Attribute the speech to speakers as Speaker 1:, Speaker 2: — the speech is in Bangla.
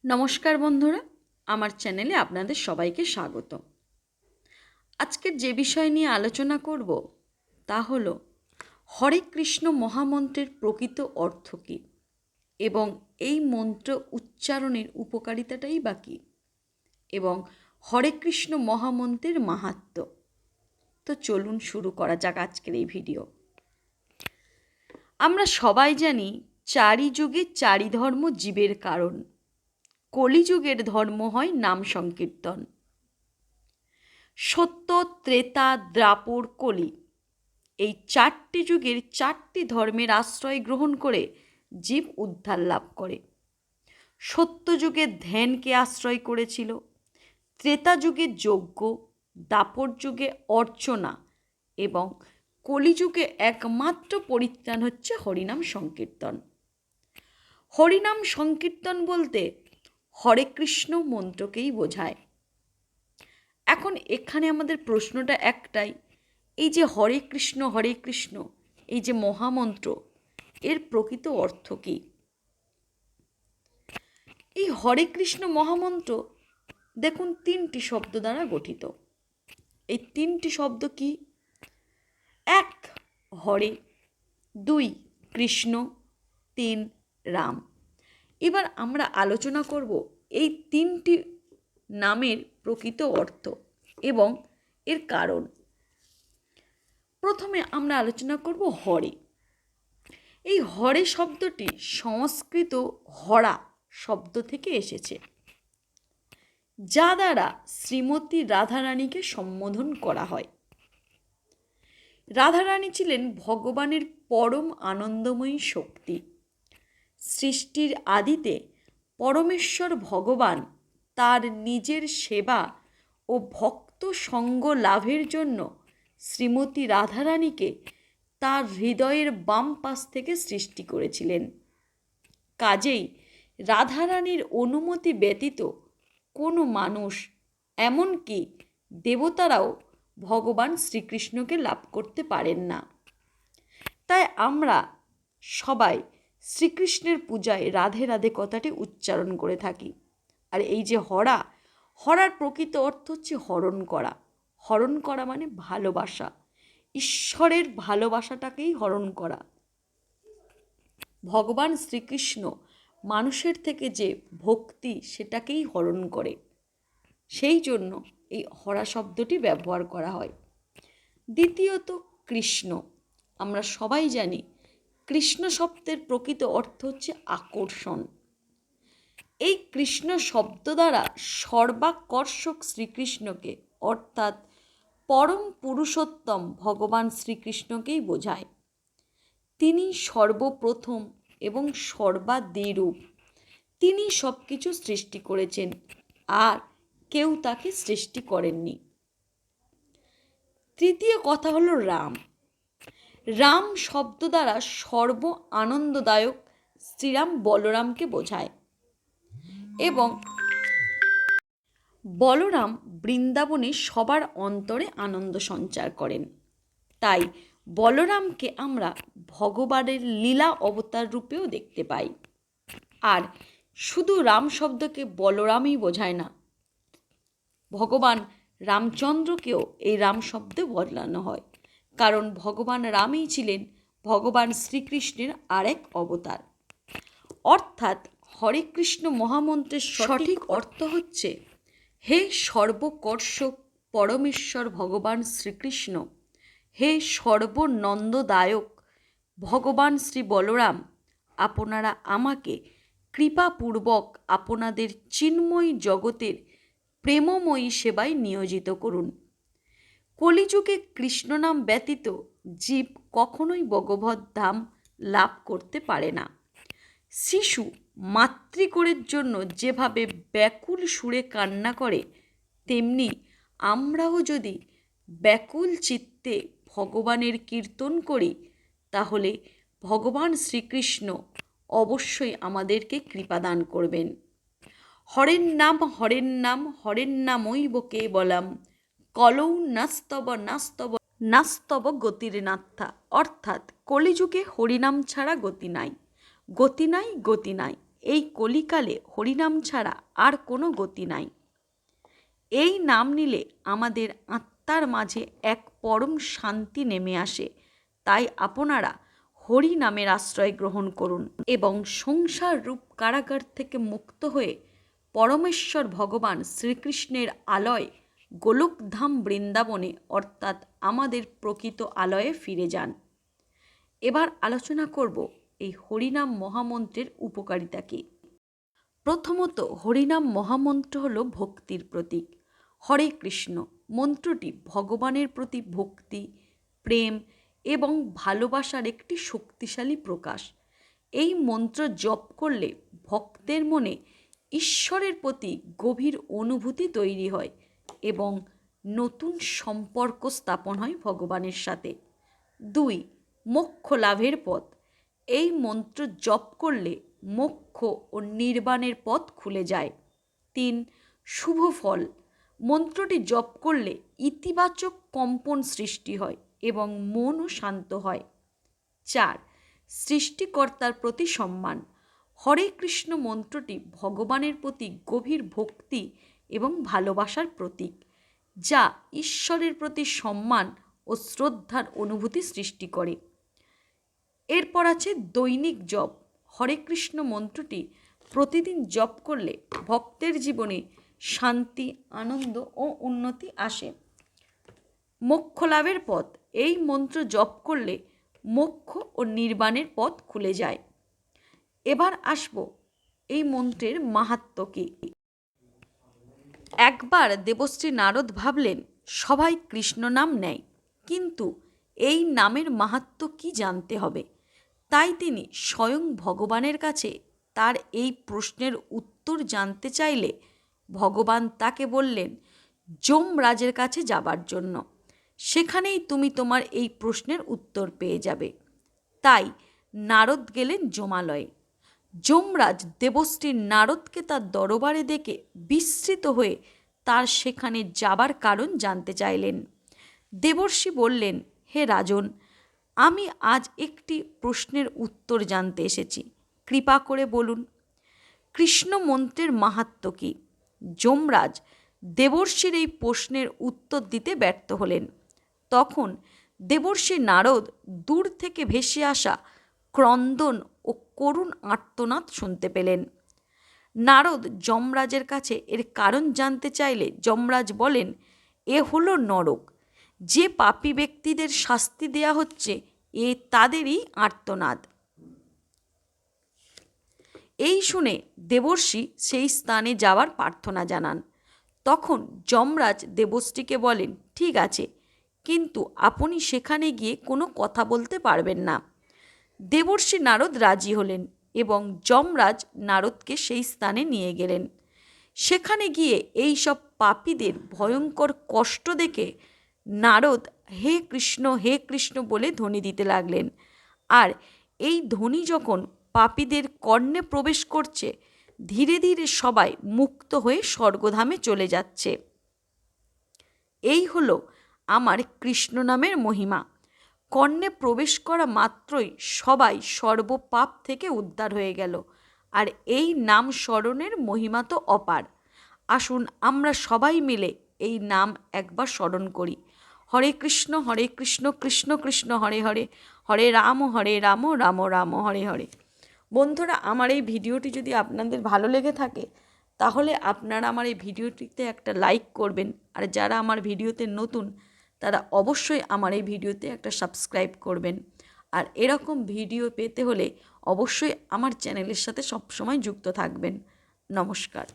Speaker 1: নমস্কার বন্ধুরা, আমার চ্যানেলে আপনাদের সবাইকে স্বাগত। আজকের যে বিষয় নিয়ে আলোচনা করব তা হলো হরে কৃষ্ণ মহামন্ত্রের প্রকৃত অর্থ কী এবং এই মন্ত্র উচ্চারণের উপকারিতাটাই বা কী এবং হরে কৃষ্ণ মহামন্ত্রের মাহাত্ম্য। তো চলুন শুরু করা যাক আজকের এই ভিডিও। আমরা সবাই জানি চারি যুগে চারি ধর্ম জীবের কারণ। কলিযুগের ধর্ম হয় নাম সংকীর্তন। সত্য, ত্রেতা, দ্বাপর, কলি এই চারটি যুগের চারটি ধর্মের আশ্রয় গ্রহণ করে জীব উদ্ধার লাভ করে। সত্য যুগে ধ্যানকে আশ্রয় করেছিল, ত্রেতা যুগে যজ্ঞ, দ্বাপর যুগে অর্চনা এবং কলিযুগে একমাত্র পরিত্রাণ হচ্ছে হরিনাম সংকীর্তন। হরিনাম সংকীর্তন বলতে হরে কৃষ্ণ মন্ত্রকেই বোঝায়। এখন এখানে আমাদের প্রশ্নটা একটাই, এই যে হরে কৃষ্ণ এই যে মহামন্ত্র, এর প্রকৃত অর্থ কী? এই হরে কৃষ্ণ মহামন্ত্র দেখুন তিনটি শব্দ দ্বারা গঠিত। এই তিনটি শব্দ কি? এক হরে, দুই কৃষ্ণ, তিন রাম। এবার আমরা আলোচনা করব এই তিনটি নামের প্রকৃত অর্থ এবং এর কারণ। প্রথমে আমরা আলোচনা করব হরে। এই হরে শব্দটি সংস্কৃত হরা শব্দ থেকে এসেছে, যা দ্বারা শ্রীমতী রাধারানীকে সম্বোধন করা হয়। রাধারানী ছিলেন ভগবানের পরম আনন্দময়ী শক্তি। সৃষ্টির আদিতে পরমেশ্বর ভগবান তার নিজের সেবা ও ভক্ত সঙ্গ লাভের জন্য শ্রীমতী রাধারানীকে তার হৃদয়ের বাম পাশ থেকে সৃষ্টি করেছিলেন। কাজেই রাধারানীর অনুমতি ব্যতীত কোনো মানুষ, এমনকি দেবতারাও ভগবান শ্রীকৃষ্ণকে লাভ করতে পারেন না। তাই আমরা সবাই শ্রীকৃষ্ণের পূজায় রাধে রাধে কথাটি উচ্চারণ করে থাকি। আর এই যে হরার প্রকৃত অর্থ হচ্ছে হরণ করা। হরণ করা মানে ভালোবাসা, ঈশ্বরের ভালোবাসাটাকেই হরণ করা। ভগবান শ্রীকৃষ্ণ মানুষের থেকে যে ভক্তি সেটাকেই হরণ করে, সেই জন্য এই হরা শব্দটি ব্যবহার করা হয়। দ্বিতীয়ত কৃষ্ণ। আমরা সবাই জানি কৃষ্ণ শব্দের প্রকৃত অর্থ হচ্ছে আকর্ষণ। এই কৃষ্ণ শব্দ দ্বারা সর্বাকর্ষক শ্রীকৃষ্ণকে অর্থাৎ পরম পুরুষোত্তম ভগবান শ্রীকৃষ্ণকেই বোঝায়। তিনি সর্বপ্রথম এবং সর্বাদিরূপ। তিনি সব কিছু সৃষ্টি করেছেন, আর কেউ তাকে সৃষ্টি করেননি। তৃতীয় কথা হলো রাম। রাম শব্দ দ্বারা সর্ব আনন্দদায়ক শ্রীরাম বলরামকে বোঝায় এবং বলরাম বৃন্দাবনে সবার অন্তরে আনন্দ সঞ্চার করেন। তাই বলরামকে আমরা ভগবানের লীলা অবতার রূপেও দেখতে পাই। আর শুধু রাম শব্দকে বলরামই বোঝায় না, ভগবান রামচন্দ্রকেও এই রাম শব্দে বদলানো হয়, কারণ ভগবান রামই ছিলেন ভগবান শ্রীকৃষ্ণের আরেক অবতার। অর্থাৎ হরে কৃষ্ণ মহামন্ত্রের সঠিক অর্থ হচ্ছে, হে সর্বকর্ষক পরমেশ্বর ভগবান শ্রীকৃষ্ণ, হে সর্বনন্দদায়ক ভগবান শ্রী বলরাম, আপনারা আমাকে কৃপাপূর্বক আপনাদের চিন্ময় জগতের প্রেমময়ী সেবায় নিয়োজিত করুন। কলিযুগে কৃষ্ণনাম ব্যতীত জীব কখনোই ভগবত ধাম লাভ করতে পারে না। শিশু মাতৃকোলের জন্য যেভাবে ব্যাকুল সুরে কান্না করে, তেমনি আমরাও যদি ব্যাকুল চিত্তে ভগবানের কীর্তন করি, তাহলে ভগবান শ্রীকৃষ্ণ অবশ্যই আমাদেরকে কৃপাদান করবেন। হরের নাম হরের নাম হরের নামৈব কেবলম কলৌ নাস্তব নাস্তব নাস্তব গতির নাথা। অর্থাৎ কলিযুগে হরিনাম ছাড়া গতি নাই, গতি নাই, গতি নাই। এই কলিকালে হরিনাম ছাড়া আর কোনো গতি নাই। এই নাম নিলে আমাদের আত্মার মাঝে এক পরম শান্তি নেমে আসে। তাই আপনারা হরি নামের আশ্রয় গ্রহণ করুন এবং সংসার রূপ কারাগার থেকে মুক্ত হয়ে পরমেশ্বর ভগবান শ্রীকৃষ্ণের আলয় গোলকধাম বৃন্দাবনে অর্থাৎ আমাদের প্রকৃত আলয়ে ফিরে যান। এবার আলোচনা করব এই হরিনাম মহামন্ত্রের উপকারিতা কী। প্রথমত, হরিনাম মহামন্ত্র হল ভক্তির প্রতীক। হরে কৃষ্ণ মন্ত্রটি ভগবানের প্রতি ভক্তি, প্রেম এবং ভালোবাসার একটি শক্তিশালী প্রকাশ। এই মন্ত্র জপ করলে ভক্তের মনে ঈশ্বরের প্রতি গভীর অনুভূতি তৈরি হয় এবং নতুন সম্পর্ক স্থাপন হয় ভগবানের সাথে। 2. মোক্ষ লাভের পথ। এই মন্ত্র জপ করলে মোক্ষ ও নির্বাণের পথ খুলে যায়। 3. শুভ ফল। মন্ত্রটি জপ করলে ইতিবাচক কম্পন সৃষ্টি হয় এবং মনও শান্ত হয়। 4. সৃষ্টিকর্তার প্রতি সম্মান। হরে কৃষ্ণ মন্ত্রটি ভগবানের প্রতি গভীর ভক্তি এবং ভালোবাসার প্রতীক, যা ঈশ্বরের প্রতি সম্মান ও শ্রদ্ধার অনুভূতি সৃষ্টি করে। এরপর আছে দৈনিক জপ। হরে কৃষ্ণ মন্ত্রটি প্রতিদিন জপ করলে ভক্তের জীবনে শান্তি, আনন্দ ও উন্নতি আসে। মোক্ষ লাভের পথ। এই মন্ত্র জপ করলে মোক্ষ ও নির্বাণের পথ খুলে যায়। এবার আসব এই মন্ত্রের মাহাত্ম্য কী। একবার দেবশ্রী নারদ ভাবলেন সবাই কৃষ্ণ নাম নেয়, কিন্তু এই নামের মাহাত্ম্য কী জানতে হবে। তাই তিনি স্বয়ং ভগবানের কাছে তার এই প্রশ্নের উত্তর জানতে চাইলে ভগবান তাকে বললেন যমরাজের কাছে যাবার জন্য। সেখানেই তুমি তোমার এই প্রশ্নের উত্তর পেয়ে যাবে। তাই নারদ গেলেন যমালয়ে। যমরাজ দেবশ্রী নারদকে তার দরবারে দেখে বিস্মিত হয়ে তার সেখানে যাবার কারণ জানতে চাইলেন। দেবর্ষি বললেন, হে রাজন, আমি আজ একটি প্রশ্নের উত্তর জানতে এসেছি, কৃপা করে বলুন। কৃষ্ণ মন্ত্রের মাহাত্ম্য কী। যমরাজ দেবর্ষির এই প্রশ্নের উত্তর দিতে ব্যর্থ হলেন। তখন দেবর্ষি নারদ দূর থেকে ভেসে আসা ক্রন্দন ও করুণ আর্তনাদ শুনতে পেলেন। নারদ যমরাজের কাছে এর কারণ জানতে চাইলে যমরাজ বলেন, এ হলো নরক। যে পাপী ব্যক্তিদের শাস্তি দেয়া হচ্ছে এ তাদেরই আর্তনাদ। এই শুনে দেবর্ষি সেই স্থানে যাওয়ার প্রার্থনা জানান। তখন যমরাজ দেবশ্রীকে বলেন, ঠিক আছে, কিন্তু আপনি সেখানে গিয়ে কোনো কথা বলতে পারবেন না। দেবর্ষি নারদ রাজি হলেন এবং যমরাজ নারদকে সেই স্থানে নিয়ে গেলেন। সেখানে গিয়ে এই সব পাপীদের ভয়ঙ্কর কষ্ট দেখে নারদ হে কৃষ্ণ বলে ধ্বনি দিতে লাগলেন। আর এই ধ্বনি যখন পাপীদের কর্ণে প্রবেশ করছে, ধীরে ধীরে সবাই মুক্ত হয়ে স্বর্গধামে চলে যাচ্ছে। এই হলো আমার কৃষ্ণ নামের মহিমা। কর্ণে প্রবেশ করা মাত্রই সবাই সর্বপাপ থেকে উদ্ধার হয়ে গেল। আর এই নাম স্মরণের মহিমা তো অপার। আসুন আমরা সবাই মিলে এই নাম একবার স্মরণ করি। হরে কৃষ্ণ কৃষ্ণ কৃষ্ণ হরে হরে, হরে রাম রাম রাম হরে হরে। বন্ধুরা, আমার এই ভিডিওটি যদি আপনাদের ভালো লেগে থাকে তাহলে আপনারা আমার এই ভিডিওটিতে একটা লাইক করবেন। আর যারা আমার ভিডিওতে নতুন তারা অবশ্যই আমার এই ভিডিওতে একটা সাবস্ক্রাইব করবেন। আর এরকম ভিডিও পেতে হলে অবশ্যই আমার চ্যানেলের সাথে সবসময় যুক্ত থাকবেন। নমস্কার।